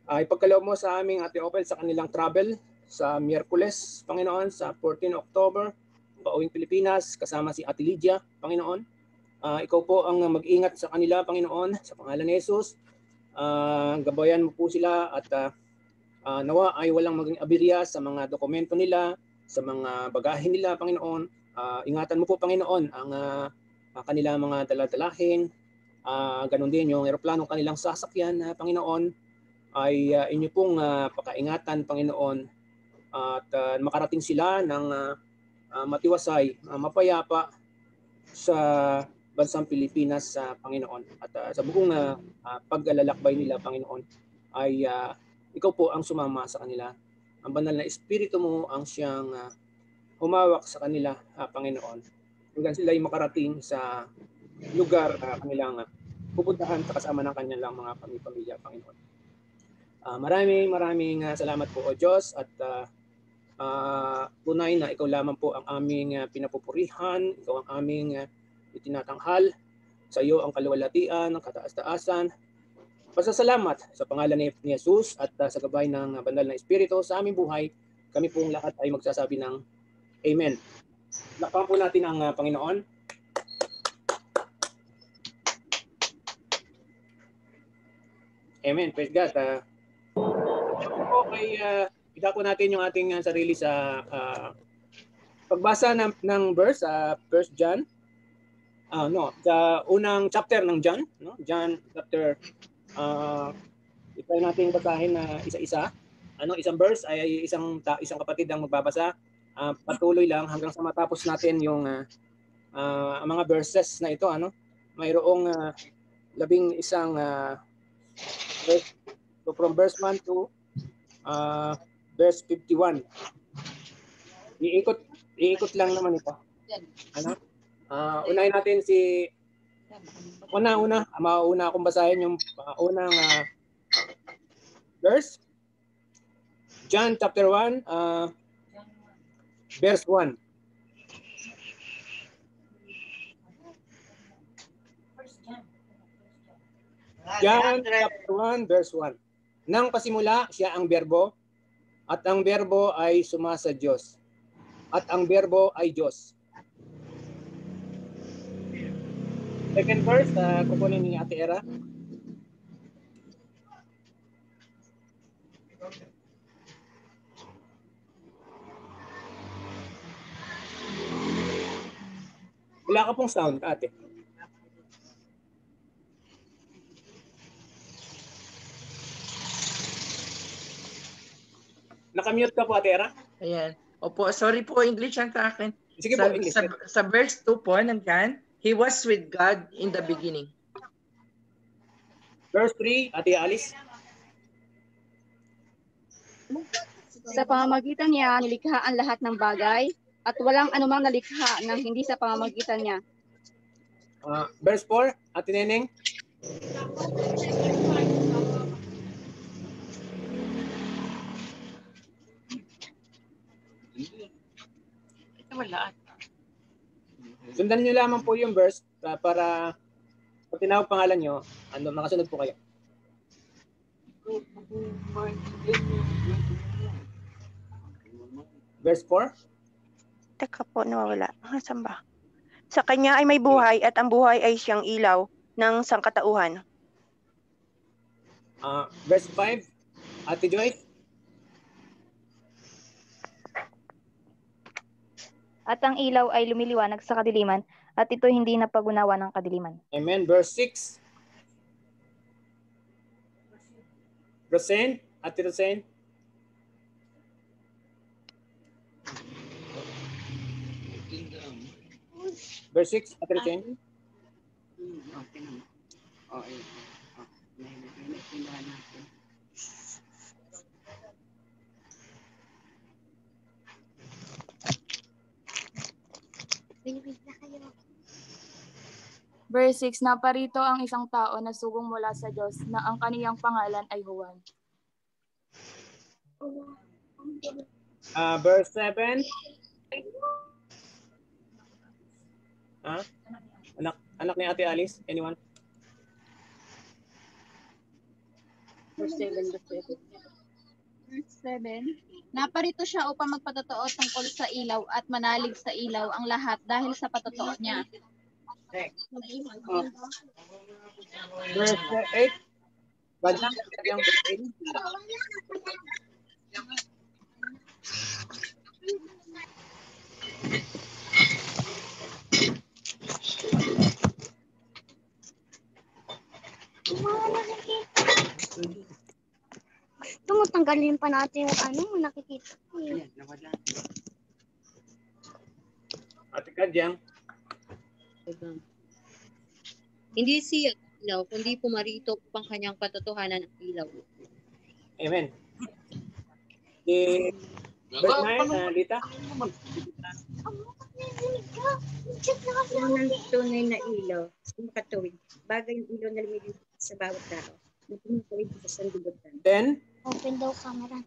Ipagkaloob mo sa aming Ate Opel sa kanilang travel sa Miyerkules, Panginoon, sa 14 October, pauwing Pilipinas, kasama si Ate Lydia, Panginoon. Ikaw po ang mag-ingat sa kanila, Panginoon, sa pangalan ni Jesus. Gabayan mo po sila at nawa ay walang maging aberya sa mga dokumento nila, sa mga bagahe nila, Panginoon. Ingatan mo po, Panginoon, ang kanilang mga daladalahin. Ganon din yung eroplanong kanilang sasakyan, Panginoon, ay inyo pong pakaingatan, Panginoon, at makarating sila ng matiwasay, mapayapa sa bansang Pilipinas, Panginoon. At sa buong paglalakbay nila, Panginoon, ay ikaw po ang sumama sa kanila. Ang banal na Espiritu mo ang siyang humawak sa kanila, Panginoon. Hanggang sila ay makarating sa lugar kanilang pupuntahan sa kasama ng kanilang mga pamilya, Panginoon. Maraming salamat po, O Diyos, at tunay na ikaw lamang po ang aming pinapupurihan, ikaw ang aming itinatanghal. Sa iyo ang kaluwalhatian, ang kataas-taasan. Pasasalamat sa pangalan ni Jesus at sa gabay ng banal na Espiritu sa aming buhay. Kami pong lahat ay magsasabi ng Amen. Lakpan po natin ang Panginoon. Amen. Praise God. Okay, idako natin yung ating sarili sa pagbasa ng verse sa 1 John. Sa unang chapter ng John, no? John chapter try natin basahin na isa-isa. Isang verse ay isang kapatid ang magbabasa. Patuloy lang hanggang sa matapos natin yung mga verses na ito, mayroong 11 verse. So from verse 1 to verse 51. Iikot lang naman ito. Unahin natin si mauna akong basahin yung unang verse. John chapter 1 verse 1. John chapter 1 verse 1. Nang pasimula siya ang berbo, at ang berbo ay sumasa Diyos, at ang berbo ay Diyos. Second verse, kukunin ni Ate Era. Wala ka pong sound, Ate. Nakamute ka po, Ate Era? Ayan. Opo, sorry po, English ang sa akin. Sige po, English. Sa verse 2 po, nandyan, He was with God in the beginning. Verse 3, Ate Alice. Sa pamamagitan niya, nilikha ang lahat ng bagay at walang anumang nalikha nang hindi sa pamamagitan niya. Verse 4, Ate Neneng. Wala. Sundan niyo lamang po yung verse para pag tinawag pangalan niyo, makasunod po kayo. Verse 4. Teka po, nawawala. Saan ba? Sa kanya ay may buhay at ang buhay ay siyang ilaw ng sangkatauhan. Verse 5. Ate Joy. At ang ilaw ay lumiliwanag sa kadiliman, at ito hindi napagunawa ng kadiliman. Amen. Verse 6. Rosén. Ate Rosén. Verse 6. Ate Rosén. Verse 6, naparito ang isang tao na sugong mula sa Diyos na ang kaniyang pangalan ay Juan. Verse 7. Anak ni Ate Alice. Anyone? Verse 7. Naparito siya upang magpatotoo tungkol sa ilaw at manalig sa ilaw ang lahat dahil sa patotoo niya. Verse 8. Badang yung verse 8. Tumutanggalin pa natin yung nakikita. Ate Kadyang. Hindi siya ilaw, kundi pumarito upang kanyang katotohanan ang ilaw. Amen. Verse 9, Lita. Ang tunay na ilaw, makatuwid. Bagay yung ilaw na lumilipad sa bawat tao. Na pumatuwid sa sandibutan. 10. Open daw camera.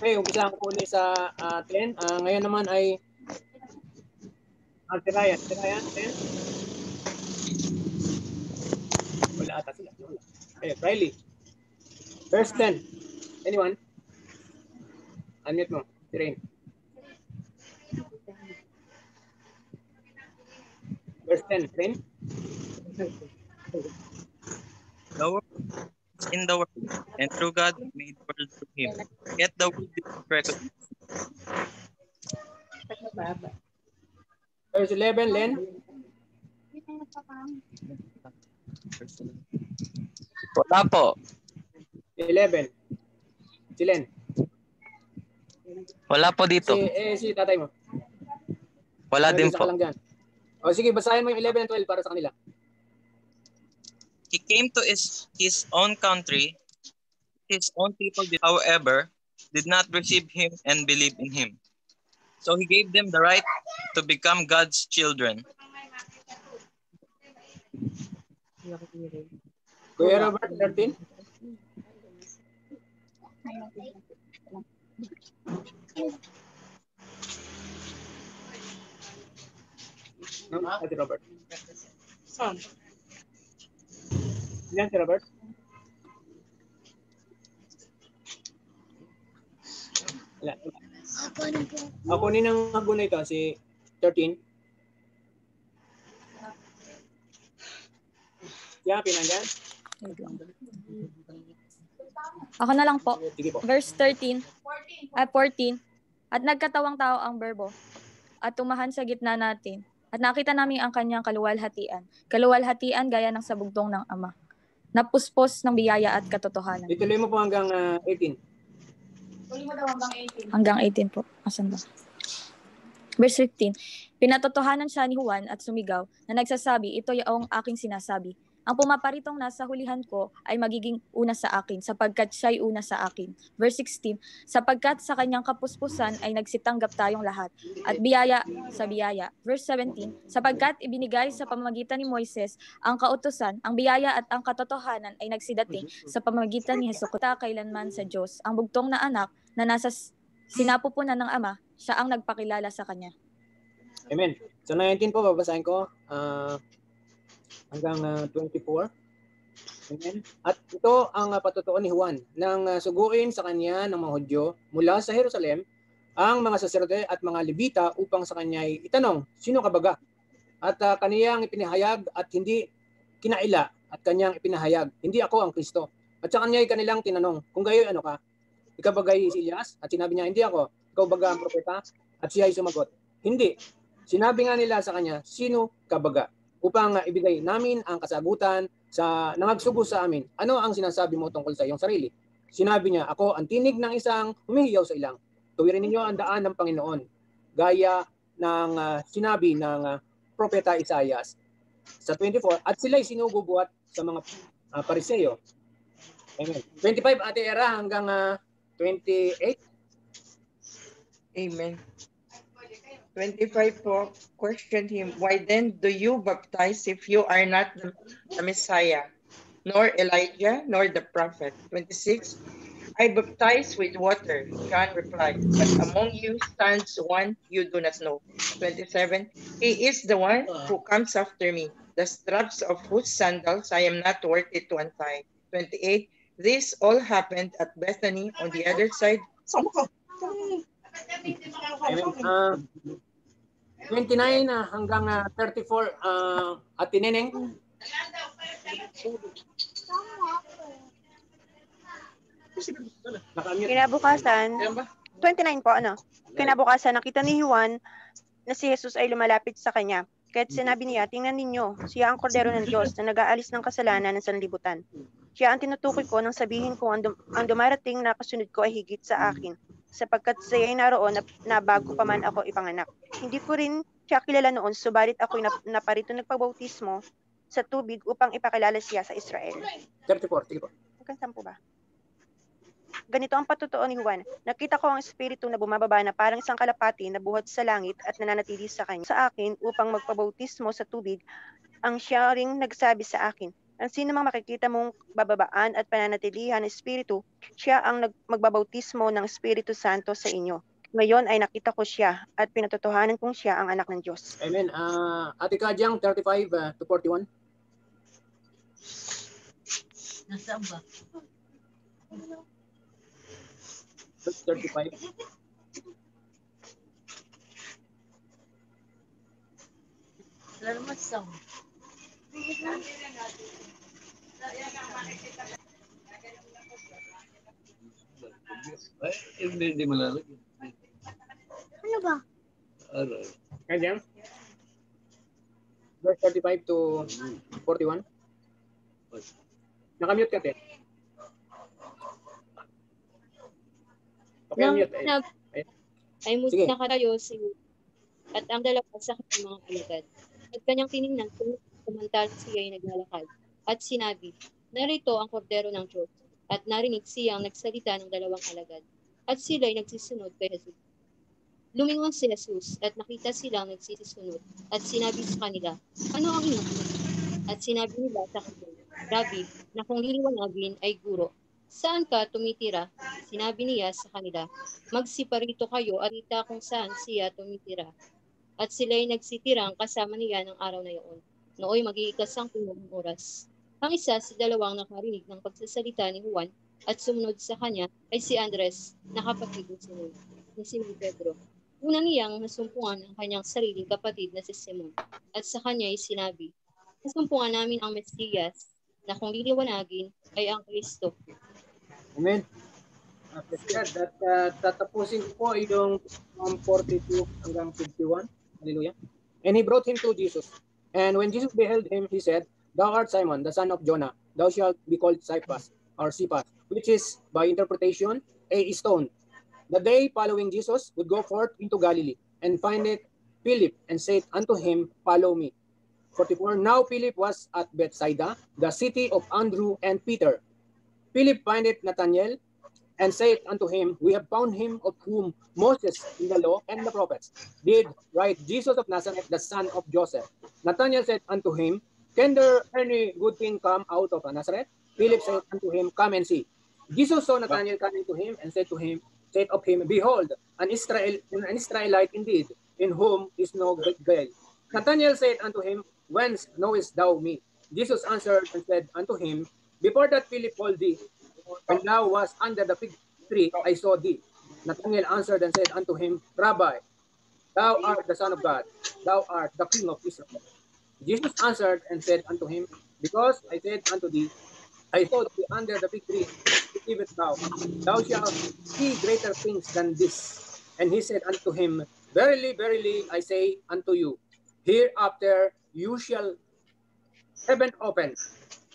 Okay, umpisahan ko ulit sa 10. Ngayon naman ay Ate Ryan. Ate Ryan, 10. Wala ata sila. Wala. Okay, Riley. Verse 10. Anyone? Unmute mo. Si Rain. Verse 10. Rain. The Word is in the world, and through God made world through Him. Yet the world did not recognize Him. Verse 11. Len. Wala po. 11. Si Len. Wala po dito. Si tatay mo. Wala din Isa po. ka lang dyan. O sige, basahin mo yung 11 and 12 para sa kanila. He came to his own country. His own people, however, did not receive him and believe in him. So he gave them the right to become God's children. Kuya Robert, 13. No, Ate Robert. Yan si Robert. Wala. Kunin ng hago na ito, si 13. Yan, pinanggan. Ako na lang po. Sige po. Verse 13. 14. At nagkatawang tao ang berbo at tumahan sa gitna natin. At nakita namin ang kanyang kaluwalhatian. Kaluwalhatian gaya ng sabugtong ng Ama. Napuspos ng biyaya at katotohanan. Ituloy mo po hanggang 18. Hanggang 18 po. Asan ba? Verse 15. Pinatotohanan siya ni Juan at sumigaw na nagsasabi, ito yung aking sinasabi. Ang pumaparitong nasa hulihan ko ay magiging una sa akin sapagkat siya'y una sa akin. Verse 16. Sapagkat sa kanyang kapuspusan ay nagsitanggap tayong lahat at biyaya sa biyaya. Verse 17. Sapagkat ibinigay sa pamamagitan ni Moises ang kautusan, ang biyaya at ang katotohanan ay nagsidating sa pamamagitan ni Jesucristo kailanman sa Diyos. Ang bugtong na anak na nasa sinapupunan ng Ama, siya ang nagpakilala sa kanya. Amen. So 19 po, babasahin ko hanggang 24. Amen. At ito ang patutuon ni Juan nang suguin sa kanya ng mga Hudyo mula sa Jerusalem ang mga saserdote at mga Levita upang sa kanya itanong, sino ka baga? At kaniyang ipinahayag at hindi kinaila at kanyang ipinahayag, hindi ako ang Kristo. At sa kanya kanilang tinanong, kung gayon ano ka? Ikaw bagay si Elias? At sinabi niya, hindi ako. Ikaw baga ang propeta? At siya ay sumagot, hindi. Sinabi nga nila sa kanya, sino ka baga? Upang ibigay namin ang kasagutan sa nangagsugo sa amin. Ano ang sinasabi mo tungkol sa iyong sarili? Sinabi niya, ako ang tinig ng isang humihiyaw sa ilang. Tuwirin ninyo ang daan ng Panginoon. Gaya ng sinabi ng propeta Isaias sa 24. At sila'y sinugubuhat sa mga Pariseo. Amen. 25, Ate Era, hanggang 28. Amen. 25 po, questioned him, why then do you baptize if you are not the Messiah, nor Elijah, nor the prophet? 26, I baptize with water, John replied, but among you stands one you do not know. 27, he is the one who comes after me, the straps of whose sandals I am not worthy to untie. 28, this all happened at Bethany on the other side. Amen. 29 hanggang 34, Ate Neneng. Kinabukasan, 29 po, Kinabukasan, nakita ni Juan na si Jesus ay lumalapit sa kanya. Kaya't sinabi niya, tingnan ninyo, siya ang kordero ng Diyos na nag-aalis ng kasalanan ng sanlibutan. Siya ang tinutukoy ko nang sabihin ko ang dumarating na kasunod ko ay higit sa akin, sapagkat siya ay naroon na bago pa man ako ipanganak. Hindi ko rin siya kilala noon, subalit ako'y naparito nagpabautismo sa tubig upang ipakilala siya sa Israel. 34, sige po. Saan po ba? Ganito ang patutuo ni Juan. Nakita ko ang espiritu na bumababa na parang isang kalapati na buhat sa langit at nananatili sa kanya. Sa akin upang magpabautismo sa tubig, ang siya ring nagsabi sa akin, ang sino mang makikita mong bababaan at pananatilihan ng espiritu, siya ang magbabautismo ng Espiritu Santo sa inyo. Ngayon ay nakita ko siya at pinatotohanan kong siya ang anak ng Diyos. Amen. Ate Kadyang, 35 to 41. Nasaan ba? 35. Salamat sa Hindi malalagay. Ano ba? Kadyang? Verse 35 to 41. Nakamute ka, te. Okay, mute. Ay musi nakatayo si at ang dalawa sa kanyang mga alagad. At kanyang tinignan kung samantalang siya ay naglalakad. At sinabi, narito ang kordero ng Diyos. At narinig siyang nagsalita ng dalawang alagad. At sila'y nagsisunod kay Jesus. Lumingon si Jesus at nakita silang nagsisisunod. At sinabi sa kanila, ano ang inyong? At sinabi nila sa kanila, Rabbi, na kung liliwanagin ay guro. Saan ka tumitira? Sinabi niya sa kanila, magsiparito kayo at ita kung saan siya tumitira. At sila'y nagsitirang kasama niya ng araw na iyon. Nooy mag-iikasang ng oras. Ang isa sa dalawang nakarinig ng pagsasalita ni Juan at sumunod sa kanya ay si Andres, na kapatid ni Simon Pedro. Una niyang nasumpungan ang kanyang sariling kapatid na si Simon. At sa kanya ay sinabi, nasumpungan namin ang Mesiyas, na kung liliwanagin ay ang Kristo. Amen. Tatapusin po yung 42 hanggang 51. Hallelujah. And he brought him to Jesus. And when Jesus beheld him, he said, Thou art Simon, the son of Jonah. Thou shalt be called Cephas, or Cephas, which is, by interpretation, a stone. The day following Jesus would go forth into Galilee, and findeth Philip, and said unto him, Follow me. 44. Now Philip was at Bethsaida, the city of Andrew and Peter. Philip findeth Nathanael, and said unto him, We have found him of whom Moses in the law and the prophets did write, Jesus of Nazareth, the son of Joseph. Nathanael said unto him, Can there any good thing come out of Nazareth? Philip said unto him, Come and see. Jesus saw Nathanael coming to him, and said to him, said of him, Behold, an Israelite indeed, in whom is no guile. Nathanael said unto him, Whence knowest thou me? Jesus answered and said unto him, Before that Philip called thee, when thou wast under the fig tree, I saw thee. Nathanael answered and said unto him, Rabbi, thou art the Son of God, thou art the King of Israel. Jesus answered and said unto him, Because I said unto thee, I saw thee under the fig tree, believest thou, thou shalt see greater things than this. And he said unto him, Verily, verily, I say unto you, hereafter you shall heaven open,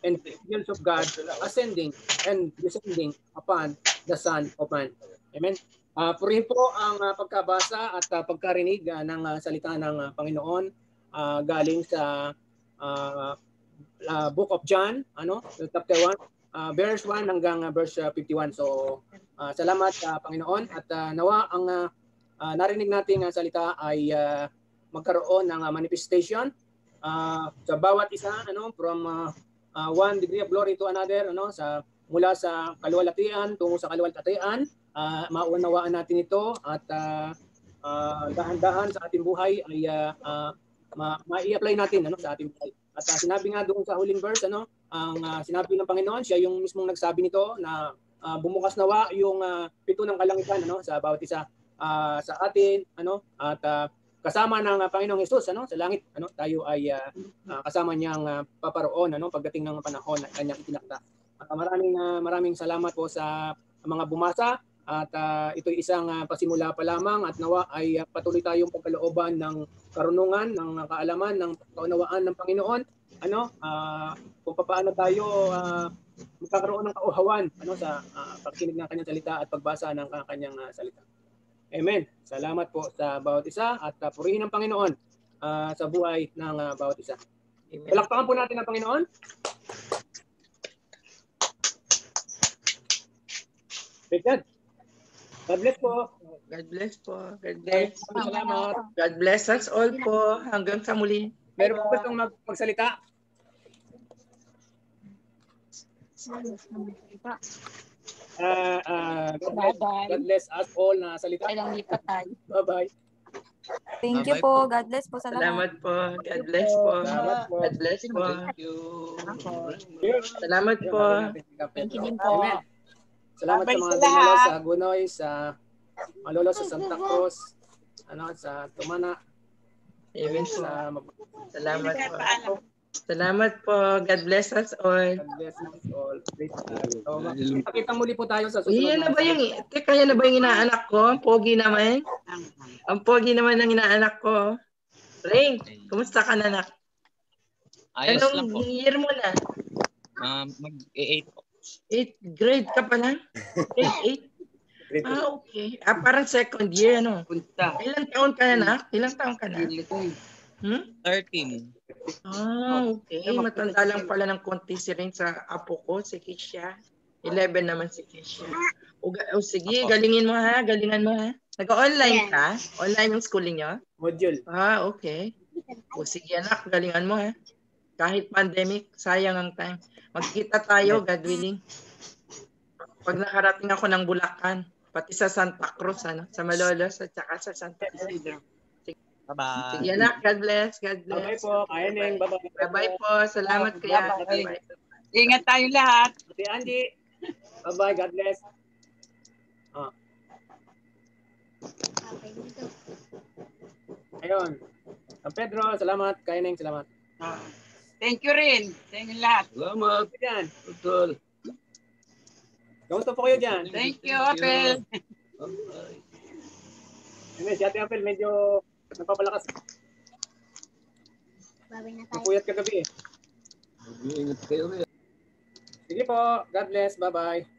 and the angels of God ascending and descending upon the Son of Man. Amen. Purihin po ang pagkabasa at pagkarinig ng salita ng Panginoon galing sa Book of John, chapter 1, verse 1 hanggang verse 51. So, salamat sa Panginoon at nawa ang narinig nating salita ay magkaroon ng manifestation sa bawat isa, from one degree of glory to another, mula sa kaluwalhatian tungo sa kaluwalhatian. Maunawaan natin ito at dahan-dahan sa ating buhay ay ma-i-apply natin sa ating buhay. At sinabi nga doon sa huling verse, ang sinabi ng Panginoon, siya yung mismong nagsabi nito na bumukas nawa yung pito ng kalangitan sa bawat isa sa atin, at kasama ng Panginoong Hesus sa langit, tayo ay kasama niyang paparoon pagdating ng panahon na kanyang itinakda. Maraming salamat po sa mga bumasa at ito'y isang pasimula pa lamang at nawa ay patuloy tayong pagkalooban ng karunungan, ng kaalaman, ng kaunawaan ng Panginoon, kung paano tayo magkakaroon ng kauhawan sa pagkinig ng kanyang salita at pagbasa ng kanyang salita. Amen. Salamat po sa bawat isa at purihin ng Panginoon sa buhay ng bawat isa. Palakpakan po natin ang Panginoon. Praise God. God bless po. God bless po. God bless. Salamat. God bless us all po. Hanggang sa muli. Meron po gustong magsalita? God bless us all na salita. Bye-bye. Thank you po. God bless po. Salamat po. God bless po. God bless po. Salamat po. Thank you din po. Amen. Salamat sa mga lolo sa Gunoy, sa mga lolo sa Santa Cruz, sa Tumana. Amen po. Salamat po. Salamat po. God bless us all. God bless us all. Kita muli po tayo sa susunod. Yan na ba yung, yan na ba yung inaanak ko? Ang pogi naman. Ang pogi naman ng inaanak ko. Ring, kumusta ka na, anak? Ayos lang po. Anong year mo na? Mag-8 po. 8th grade ka pa lang? Grade 8? Okay. Parang second year, Ilang taon ka na, anak? Ilang taon ka na? 13. Okay. Matanda lang pala ng konti si Ring sa apo ko, si Kisha. 11 naman si Kisha. Sige, galingin mo ha. Galingan mo ha. Nag-online ka? Online yung schooling nyo? Module. Okay. Sige anak, galingan mo ha. Kahit pandemic, sayang ang time. Magkita tayo, God willing. Pag nakarating ako ng Bulacan, pati sa Santa Cruz, sa Malolos at saka sa Santa Isidro. Bye-bye. Sige anak, God bless. God bless. Bye-bye po. Kayaning. Bye-bye. Bye-bye po. Salamat kaya. Bye-bye. Ingat tayo lahat. Si Andy. Bye-bye. God bless. Ayun. Pedro, salamat. Kayaning, salamat. Thank you rin. Sa inyo lahat. Salamat. Diyan. Betul. Kamusta po kayo dyan? Thank you, Apel. Si Ate Apel medyo napapalakas. Napuyat kagabi eh. Sige po. God bless. Bye-bye.